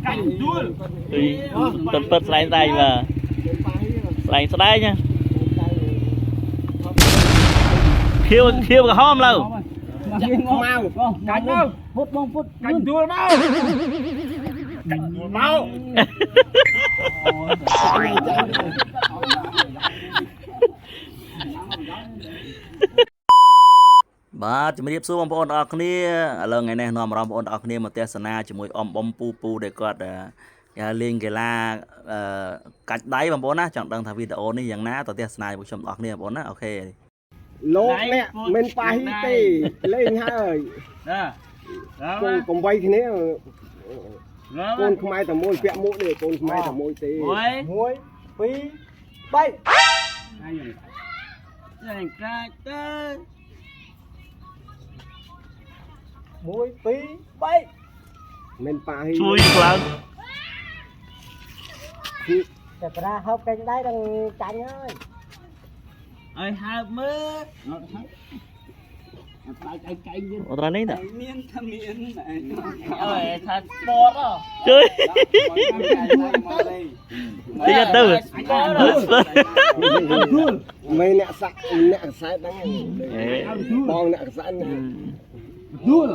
cảnh đuôi bật bật sài sài mà sài sài nha khiêu khiêu cả hôm lâu mau cảnh đâu phút bông phút cảnh đuôi mau mauបាទជំរាបសួរបងប្អូនអរគ្នាឥឡូវថ្ងៃនេះនាំបងប្អូនអរគ្នាមកទស្សនាជាមួយអ៊ំបំពូដែលគាត់លេងកីឡាកាច់ដៃបងប្អូនណាចង់ដឹងថាវីដេអូនេះយ៉ាងណាទៅទស្សនាជាមួយខ្ញុំបងប្អូនណាអូខេលោកអ្នកមិនប៉ាហ៊ីទេលេងហើយណាកុំវៃគ្នាកូនខ្មែរតែមួយពាក់មួកនេះកូនខ្មែរតែមួយទេ1 2 3ចាញ់កាច់ទៅ1 2 3មិនប៉ាហ៊ីជួយខ្លាំងតែប្រាហូបកេញដៃដល់ចាញ់ហើយឲ្យហើបមើលអត់ហើបអត់តែកែងយើងអត់នេះតាមានថាមានអើយថាស្ពតជួយទីទៅមិនអ្នកសាក់អ្នកកសែតហ្នឹងបងអ្នកកសែតហ្នឹងដួល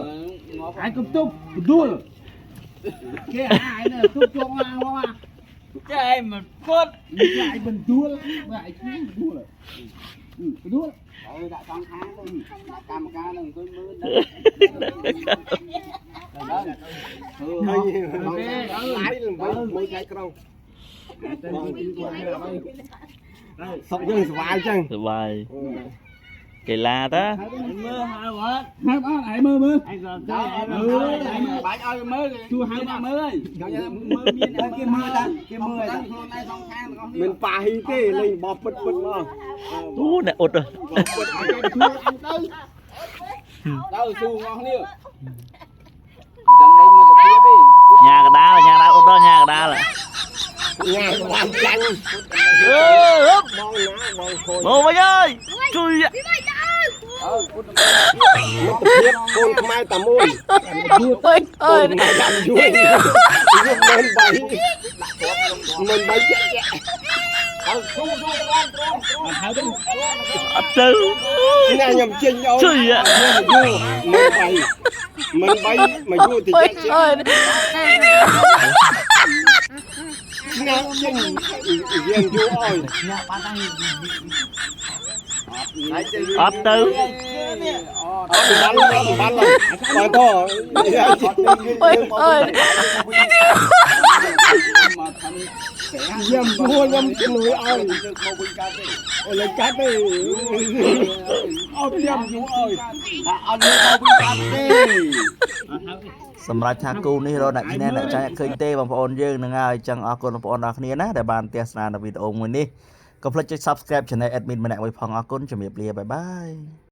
អាយកុំទុបដួលគេអាយនេះទុបជងអាមកចាឯងមិនពុតចាឯងមិនដួលបើឯងឈ្មោះដួលដួលឲ្យដាក់សងខាងទៅកម្មការនឹងអង្គុយមើលដល់ហើយមួយថ្ងៃក្រុងសុកយើងសុបាយចឹងសុបាយកីឡាតាមើលហើអត់ហើអត់ឯងមើលមើលឯងក៏បាច់ឲ្យមើលជួហៅមកមើលហើយមើលមានគេមើលតាគេមើលតាខ្លួនឯងសងខាងទាំងអស់នេះមិនប៉ាហ៊ីទេលេងបោះពិតពិតមកទូអ្នកអ៊ុតពិតឲ្យខ្លួនអញទៅស៊ូងអស់នេះដើម្បីមិត្តភាពទេញ៉ាកដាលអ៊ុតដល់ញ៉ាកដាលញ៉ាបានចាញ់បងណាបងខូនមកវិញអើយជួយពុទ្ធភាពកូនខ្មែរតែមួយយូរទៅកូនខ្មែរតាមយូរយកមិនបីមិនបីចាក់ហើយស៊ូបានត្រង់ហើយទៅអត់ទៅញ៉ាខ្ញុំចេញអូនជួយមិនបីមកយូរទៅចាក់ញ៉ាំចេញយើងយូរអើយញ៉ាំបានតាំងអត់ទៅអត់បានបើតយាមហួរខ្ញុំជំនួយឲ្យមកវិញកាត់ទេឥឡូវកាត់ទេអត់យាមយូរអើយអត់មកវិញកាត់ទេសម្រាប់ថាគូនេះរកអ្នកឈ្នះអ្នកចាញ់ឃើញទេបងប្អូនយើងនឹងហើយចឹងអរគុណបងប្អូនអរគ្នាណាដែលបានទស្សនានៅវីដេអូមួយនេះកុំភ្លេចចុច Subscribe Channel Admin ម្នាក់មួយផងអរគុណជំរាបលាបាយបាយ